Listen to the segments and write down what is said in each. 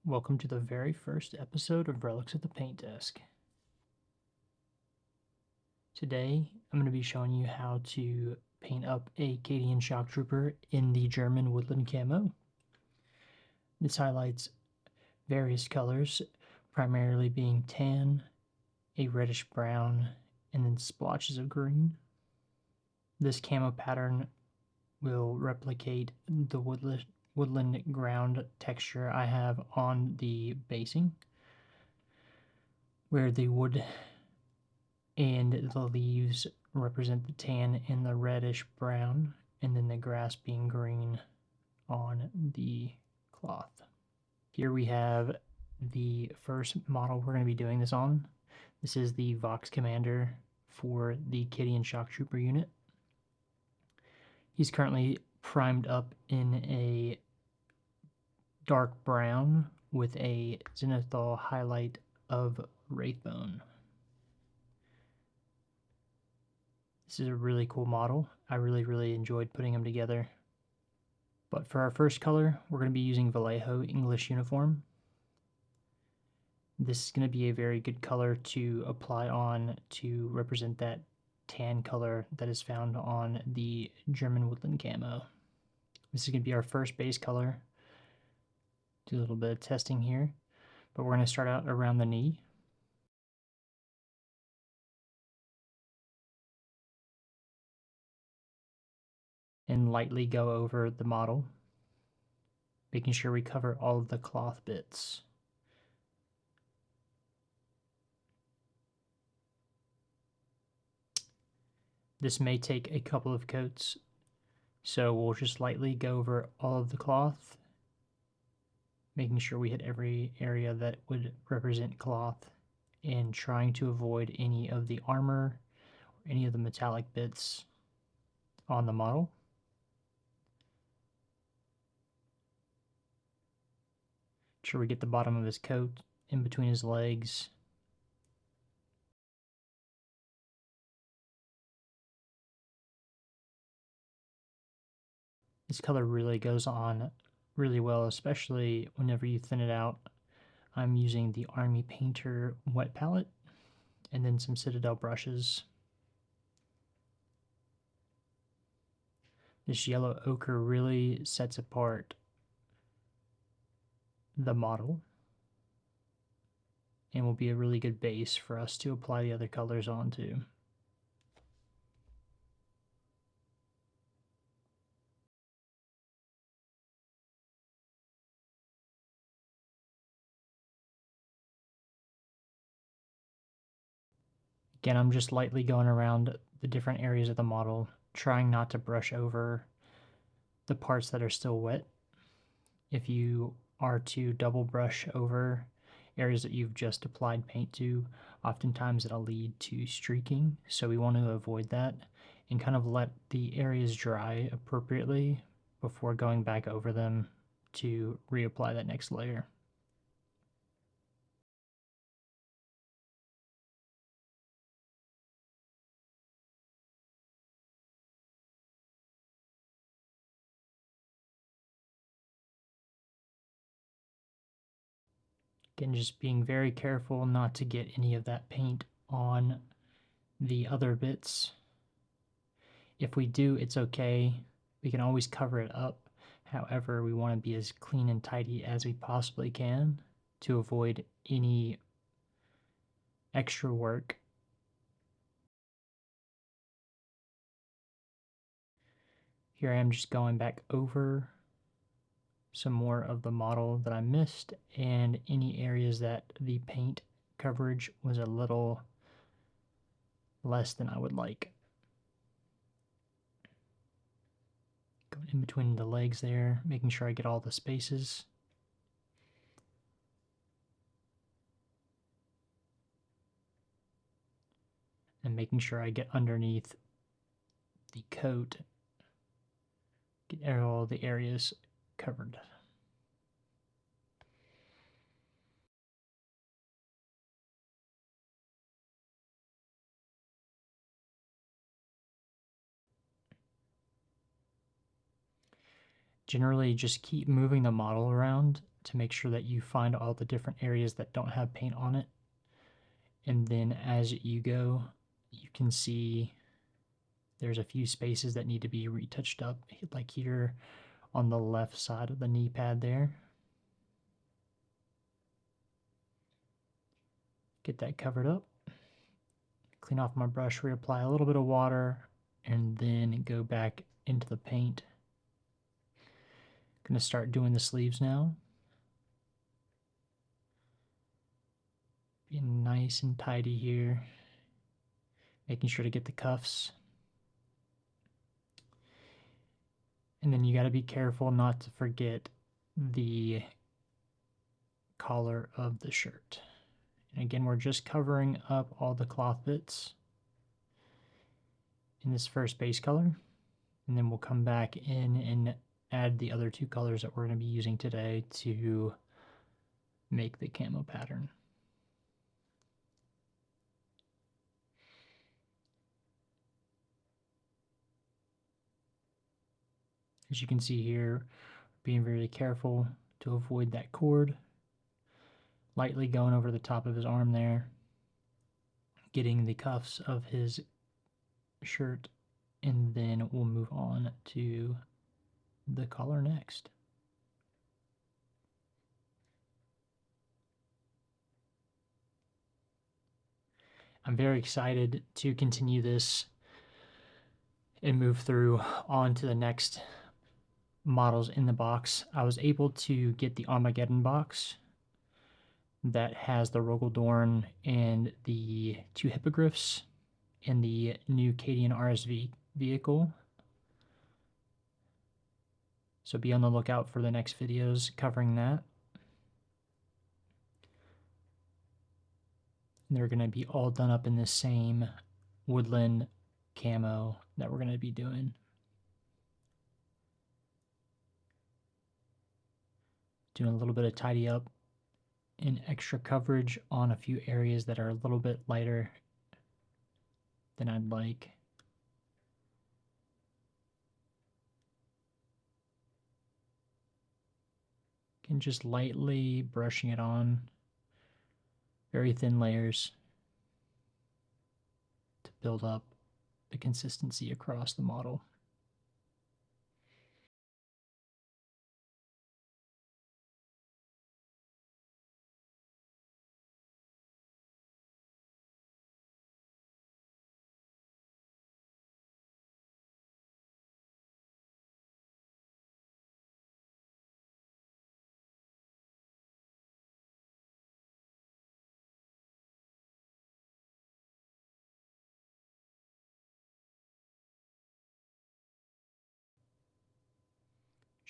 Welcome to the very first episode of Relics at the Paint Desk. Today, I'm going to be showing you how to paint up a Kadian Shock Trooper in the German Woodland Camo. This highlights various colors, primarily being tan, a reddish brown, and then splotches of green. This camo pattern will replicate the woodland ground texture I have on the basing, where the wood and the leaves represent the tan and the reddish brown, and then the grass being green on the cloth. Here we have the first model we're going to be doing this on. This is the Vox Commander for the Kadian Shock Trooper unit. He's currently primed up in a dark brown with a zenithal highlight of Wraithbone. This is a really cool model. I really enjoyed putting them together. But for our first color, we're going to be using Vallejo English Uniform. This is going to be a very good color to apply on to represent that tan color that is found on the German Woodland Camo. This is going to be our first base color. Do a little bit of testing here, but we're going to start out around the knee. And lightly go over the model, making sure we cover all of the cloth bits. This may take a couple of coats, so we'll just lightly go over all of the cloth, making sure we hit every area that would represent cloth, and trying to avoid any of the armor or any of the metallic bits on the model. Make sure we get the bottom of his coat in between his legs. This color really goes on really well, especially whenever you thin it out. I'm using the Army Painter wet palette and then some Citadel brushes. This yellow ochre really sets apart the model and will be a really good base for us to apply the other colors onto. Again, I'm just lightly going around the different areas of the model, trying not to brush over the parts that are still wet. If you are to double brush over areas that you've just applied paint to, oftentimes it'll lead to streaking, so we want to avoid that and kind of let the areas dry appropriately before going back over them to reapply that next layer. Again, just being very careful not to get any of that paint on the other bits. If we do, it's okay. We can always cover it up. However, we want to be as clean and tidy as we possibly can to avoid any extra work. Here I am just going back over some more of the model that I missed and any areas that the paint coverage was a little less than I would like. Going in between the legs there, making sure I get all the spaces. And making sure I get underneath the coat, get all the areas covered. Generally, just keep moving the model around to make sure that you find all the different areas that don't have paint on it. And then as you go, you can see there's a few spaces that need to be retouched up, like here on the left side of the knee pad there. Get that covered up. Clean off my brush, reapply a little bit of water, and then go back into the paint. Gonna start doing the sleeves now. Being nice and tidy here. Making sure to get the cuffs. And then you got to be careful not to forget the collar of the shirt. And again, we're just covering up all the cloth bits in this first base color. And then we'll come back in and add the other two colors that we're going to be using today to make the camo pattern. As you can see here, being very careful to avoid that cord. Lightly going over the top of his arm there. Getting the cuffs of his shirt, and then we'll move on to the collar next. I'm very excited to continue this and move through on to the next models in the box. I was able to get the Armageddon box that has the Rogaldorn and the two hippogriffs in the new Cadian RSV vehicle. So be on the lookout for the next videos covering that. And they're going to be all done up in the same woodland camo that we're going to be doing. Doing a little bit of tidy up and extra coverage on a few areas that are a little bit lighter than I'd like. And just lightly brushing it on, very thin layers to build up the consistency across the model.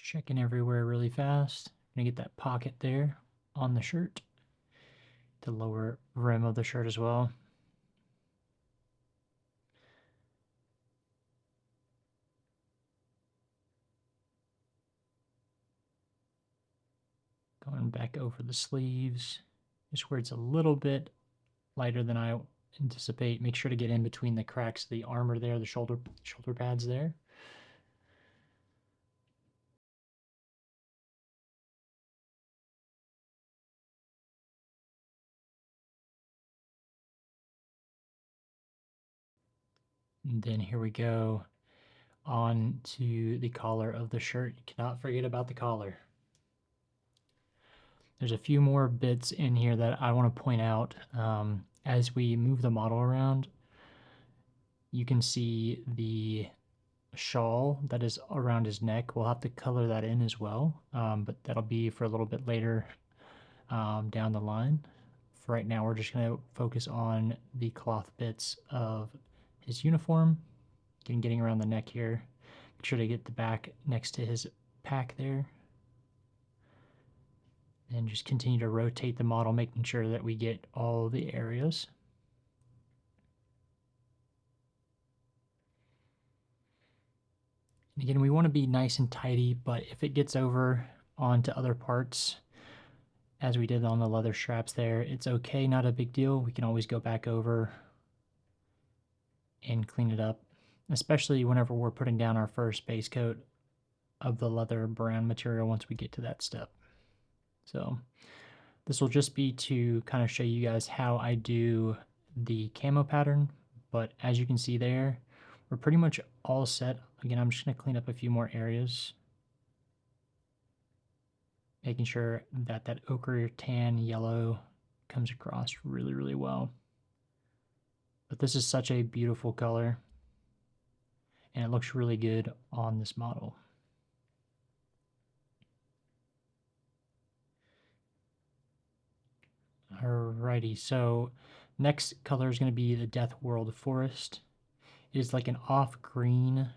Checking everywhere really fast. Gonna get that pocket there on the shirt, the lower rim of the shirt as well. Going back over the sleeves, just where it's a little bit lighter than I anticipate. Make sure to get in between the cracks of the armor there, the shoulder pads there. And then here we go on to the collar of the shirt. You cannot forget about the collar. There's a few more bits in here that I want to point out. As we move the model around, you can see the shawl that is around his neck. We'll have to color that in as well, but that'll be for a little bit later down the line. For right now, we're just going to focus on the cloth bits of his uniform. Getting around the neck here. Make sure to get the back next to his pack there. And just continue to rotate the model, making sure that we get all the areas. And again, we want to be nice and tidy, but if it gets over onto other parts, as we did on the leather straps there, it's okay, not a big deal. We can always go back over and clean it up, especially whenever we're putting down our first base coat of the leather brown material once we get to that step. So this will just be to kind of show you guys how I do the camo pattern, but as you can see there, we're pretty much all set. Again, I'm just going to clean up a few more areas, making sure that that ochre, tan, yellow comes across really, really well. But this is such a beautiful color, and it looks really good on this model. Alrighty, so next color is going to be the Death World Forest. It is like an off green,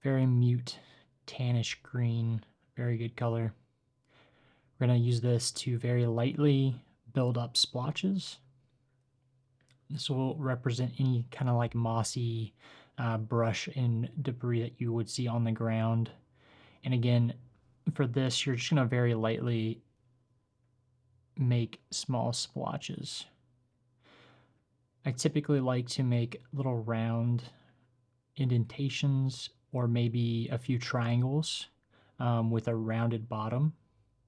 very mute, tannish green, very good color. We're going to use this to very lightly build up splotches. This will represent any kind of like mossy brush and debris that you would see on the ground. And again, for this, you're just going to very lightly make small splotches. I typically like to make little round indentations or maybe a few triangles with a rounded bottom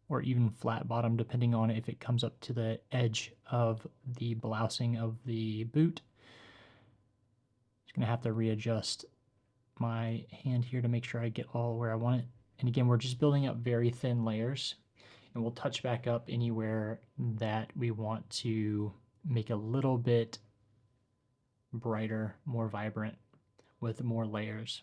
or even flat bottom, depending on if it comes up to the edge of the blousing of the boot. Just gonna have to readjust my hand here to make sure I get all where I want it. And again, we're just building up very thin layers, and we'll touch back up anywhere that we want to make a little bit brighter, more vibrant with more layers.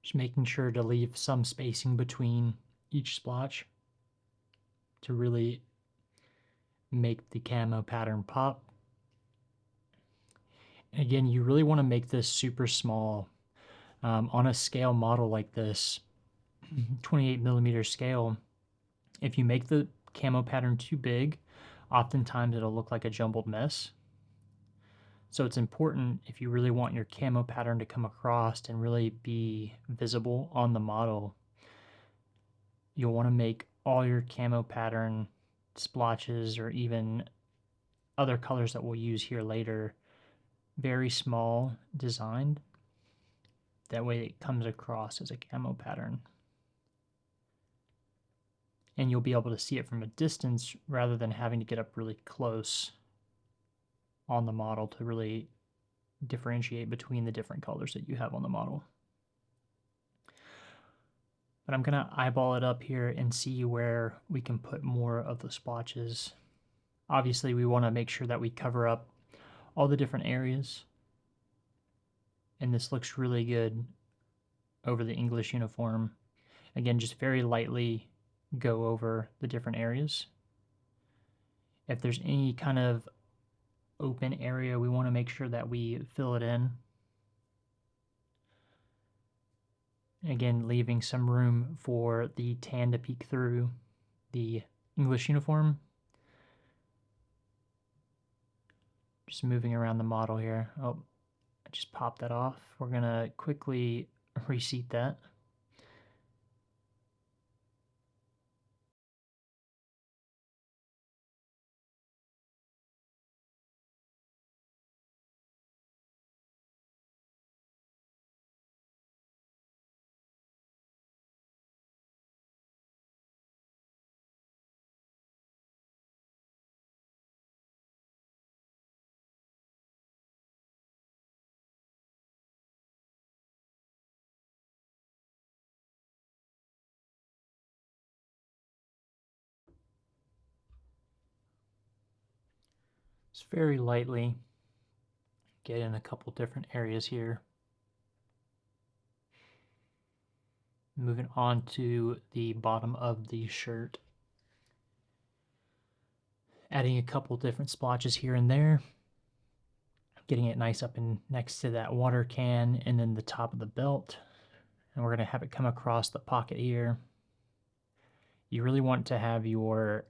Just making sure to leave some spacing between each splotch to really make the camo pattern pop. And again, you really want to make this super small. On a scale model like this, 28 millimeter scale, if you make the camo pattern too big, oftentimes it'll look like a jumbled mess. So it's important, if you really want your camo pattern to come across and really be visible on the model, you'll want to make all your camo pattern splotches or even other colors that we'll use here later very small designed. That way it comes across as a camo pattern. And you'll be able to see it from a distance rather than having to get up really close on the model to really differentiate between the different colors that you have on the model. But I'm going to eyeball it up here and see where we can put more of the splotches. Obviously, we want to make sure that we cover up all the different areas. And this looks really good over the English uniform. Again, just very lightly go over the different areas. If there's any kind of open area, we want to make sure that we fill it in. Again, leaving some room for the tan to peek through the English uniform. Just moving around the model here. Oh, I just popped that off. We're going to quickly reseat that. Just very lightly get in a couple different areas here. Moving on to the bottom of the shirt. Adding a couple different splotches here and there. Getting it nice up and next to that water can and then the top of the belt. And we're going to have it come across the pocket here. You really want to have your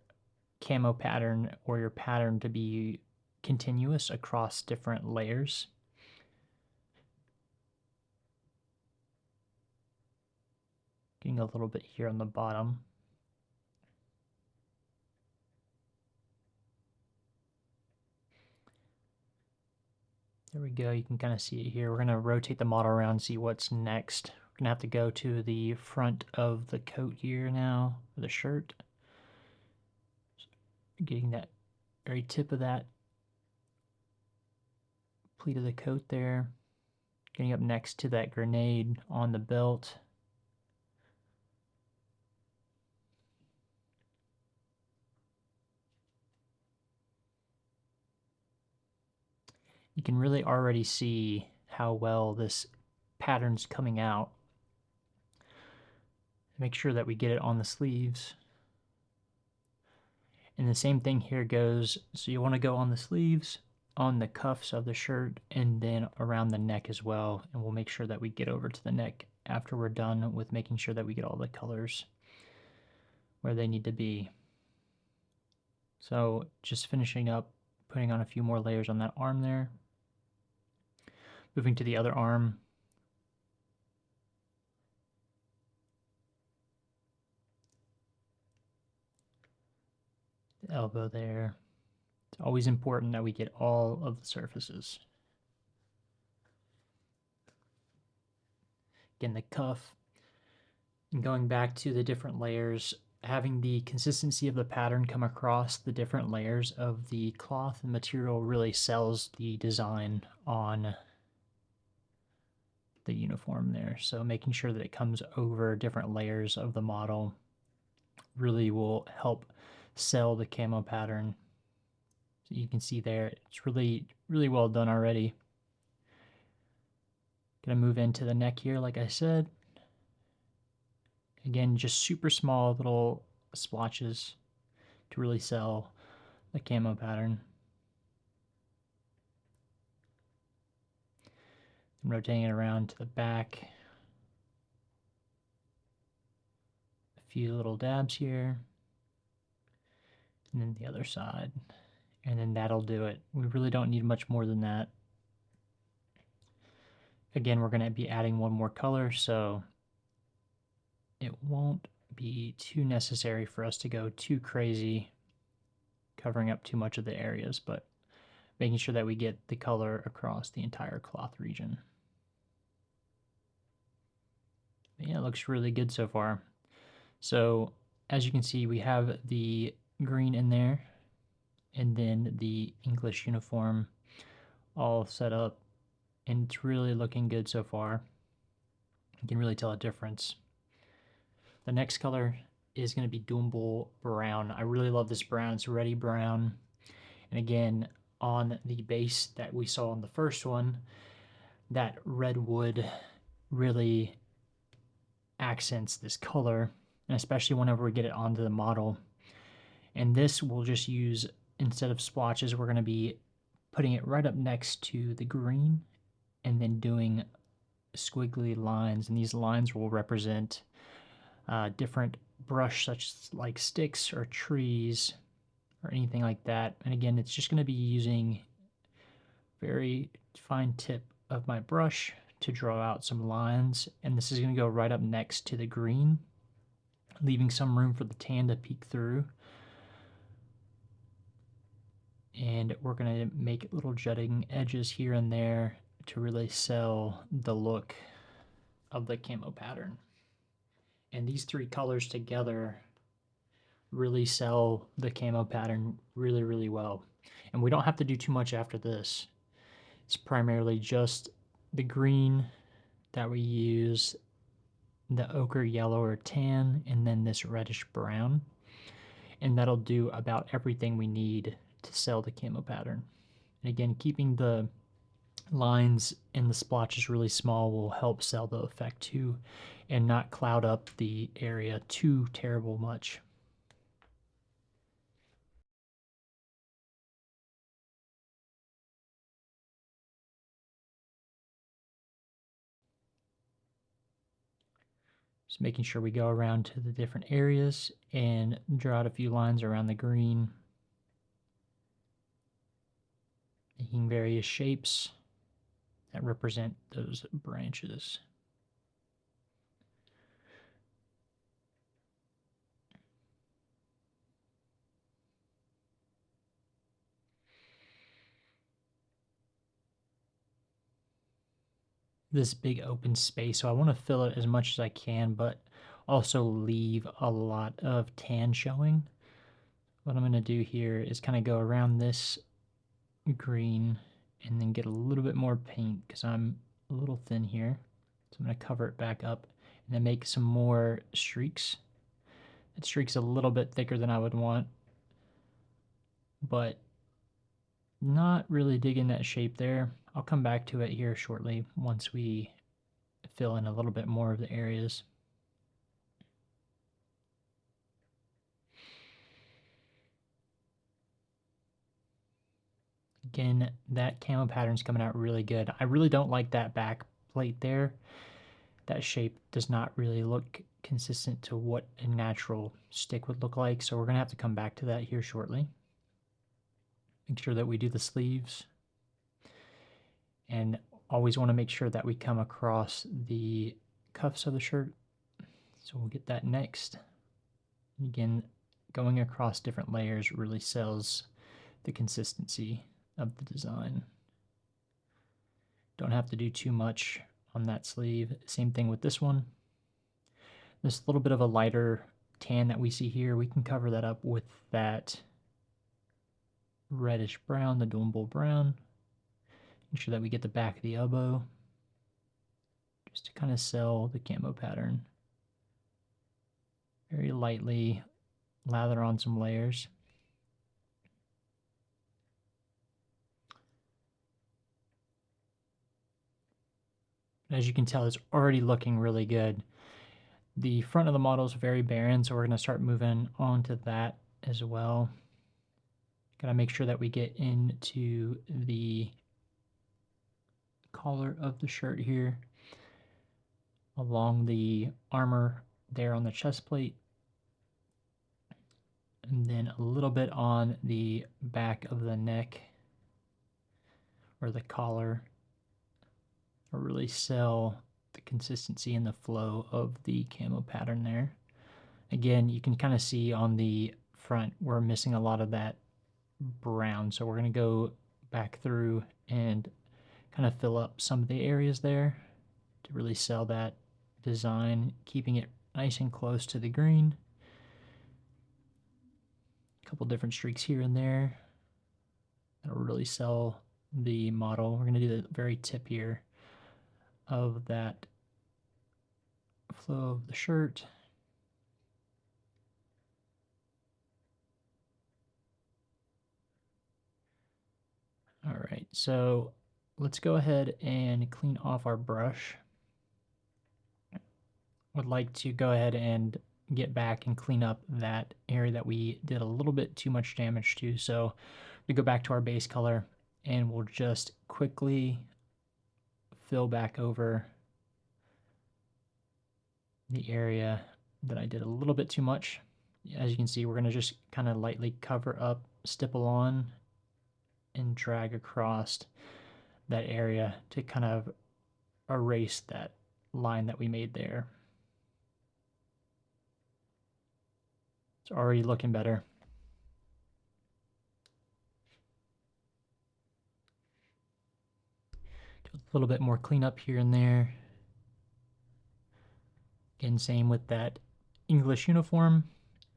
camo pattern or your pattern to be continuous across different layers. Getting a little bit here on the bottom. There we go. You can kind of see it here. We're going to rotate the model around and see what's next. We're going to have to go to the front of the coat here now, for the shirt. Getting that very tip of that pleat of the coat there. Getting up next to that grenade on the belt. You can really already see how well this pattern's coming out. Make sure that we get it on the sleeves. And the same thing here goes, so you want to go on the sleeves, on the cuffs of the shirt, and then around the neck as well. And we'll make sure that we get over to the neck after we're done with making sure that we get all the colors where they need to be. So just finishing up, putting on a few more layers on that arm there. Moving to the other arm. The elbow there. It's always important that we get all of the surfaces. Again, the cuff. And going back to the different layers, having the consistency of the pattern come across the different layers of the cloth and material really sells the design on the uniform there. So making sure that it comes over different layers of the model really will help sell the camo pattern. So you can see there, it's really well done already. Gonna move into the neck here, like I said. Again, just super small little splotches to really sell the camo pattern. I'm rotating it around to the back. A few little dabs here. And then the other side. And then that'll do it. We really don't need much more than that. Again, we're going to be adding one more color, so it won't be too necessary for us to go too crazy covering up too much of the areas, but making sure that we get the color across the entire cloth region. But yeah, it looks really good so far. So as you can see, we have the green in there and then the English uniform all set up, and it's really looking good so far. You can really tell a difference. The next color is going to be Doombull Brown. I really love this brown. It's reddy brown. And again, on the base that we saw on the first one, that redwood really accents this color, and especially whenever we get it onto the model. And this we'll just use, instead of splotches, we're going to be putting it right up next to the green and then doing squiggly lines. And these lines will represent different brush, such as like sticks or trees or anything like that. And again, it's just going to be using very fine tip of my brush to draw out some lines. And this is going to go right up next to the green, leaving some room for the tan to peek through. And we're going to make little jutting edges here and there to really sell the look of the camo pattern. And these three colors together really sell the camo pattern really well. And we don't have to do too much after this. It's primarily just the green that we use, the ochre yellow or tan, and then this reddish brown. And that'll do about everything we need to sell the camo pattern. And again, keeping the lines and the splotches really small will help sell the effect too, and not cloud up the area too terrible much. Just making sure we go around to the different areas and draw out a few lines around the green, making various shapes that represent those branches. this big open space, so I want to fill it as much as I can, but also leave a lot of tan showing. What I'm going to do here is kind of go around this green and then get a little bit more paint because I'm a little thin here. So I'm going to cover it back up and then make some more streaks. That streak's a little bit thicker than I would want, but not really digging that shape there. I'll come back to it here shortly once we fill in a little bit more of the areas. Again, that camo pattern's coming out really good. I really don't like that back plate there. That shape does not really look consistent to what a natural stick would look like, so we're going to have to come back to that here shortly. Make sure that we do the sleeves. And always want to make sure that we come across the cuffs of the shirt. So we'll get that next. Again, going across different layers really sells the consistency of the design. Don't have to do too much on that sleeve. Same thing with this one. This little bit of a lighter tan that we see here, we can cover that up with that reddish brown, the Doombull brown. Make sure that we get the back of the elbow just to kind of sell the camo pattern. Very lightly lather on some layers. As you can tell, it's already looking really good. The front of the model is very barren, so we're going to start moving on to that as well. Got to make sure that we get into the collar of the shirt here, along the armor there on the chest plate, and then a little bit on the back of the neck or the collar. Or really sell the consistency and the flow of the camo pattern there. Again, you can kind of see on the front we're missing a lot of that brown, so we're going to go back through and kind of fill up some of the areas there to really sell that design, keeping it nice and close to the green. A couple different streaks here and there. That'll really sell the model. We're going to do the very tip here of that flow of the shirt. All right, so let's go ahead and clean off our brush. Would like to go ahead and get back and clean up that area that we did a little bit too much damage to. So we go back to our base color and we'll just quickly fill back over the area that I did a little bit too much. As you can see, we're going to just kind of lightly cover up, stipple on, and drag across that area to kind of erase that line that we made there. It's already looking better. A little bit more cleanup here and there. Again, same with that English uniform.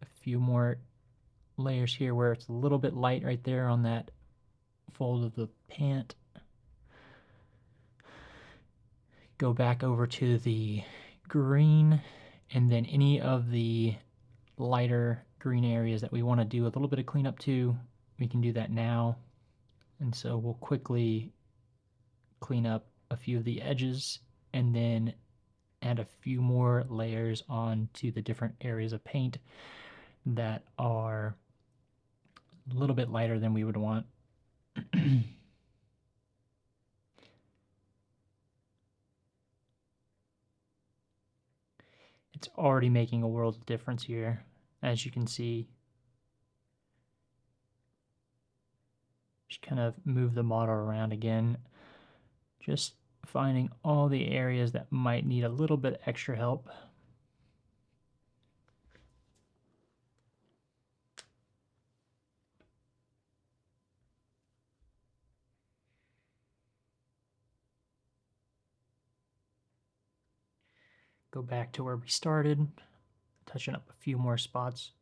A few more layers here where it's a little bit light right there on that fold of the pant. Go back over to the green, and then any of the lighter green areas that we want to do a little bit of cleanup to, we can do that now. And so we'll quickly clean up a few of the edges and then add a few more layers onto the different areas of paint that are a little bit lighter than we would want. It's already making a world of difference here, as you can see. Just kind of move the model around again, just finding all the areas that might need a little bit extra help. Go back to where we started, touching up a few more spots.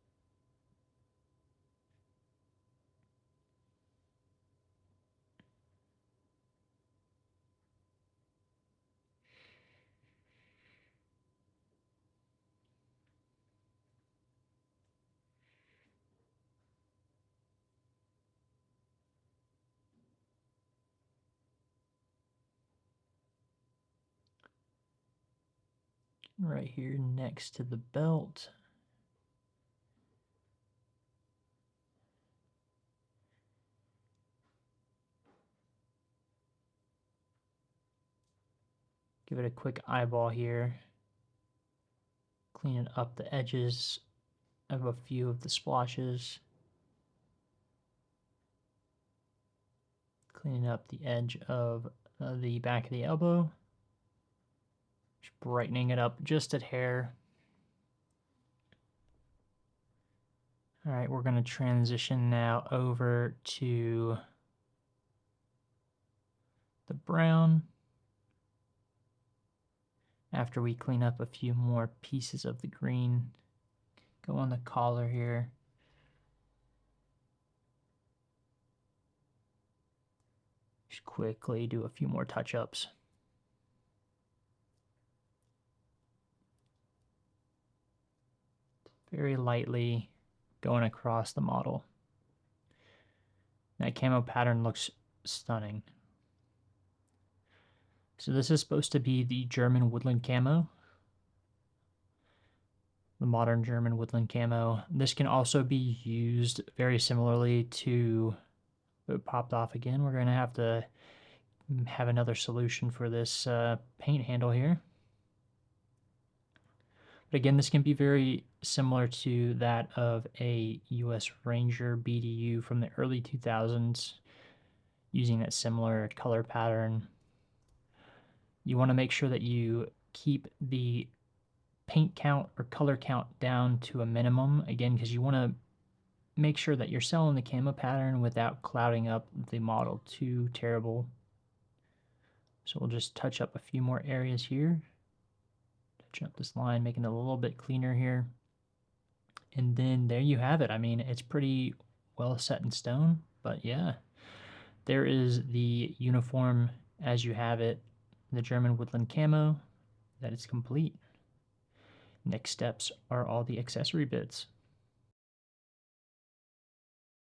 Right here next to the belt. Give it a quick eyeball here. Cleaning up the edges of a few of the splotches. Cleaning up the edge of the back of the elbow. Just brightening it up just a hair. All right, we're going to transition now over to the brown. After we clean up a few more pieces of the green, go on the collar here. Just quickly do a few more touch-ups. Very lightly going across the model. That camo pattern looks stunning. So this is supposed to be the German Woodland Camo. The modern German Woodland Camo. This can also be used very similarly to... It popped off again. We're going to have another solution for this paint handle here. But again, this can be very similar to that of a US Ranger BDU from the early 2000s, using that similar color pattern. You want to make sure that you keep the paint count or color count down to a minimum, again, because you want to make sure that you're selling the camo pattern without clouding up the model too terrible. So we'll just touch up a few more areas here. Touching up this line, making it a little bit cleaner here. And then there you have it. I mean, it's pretty well set in stone, but yeah, there is the uniform as you have it, the German Woodland Camo, that is complete. Next steps are all the accessory bits.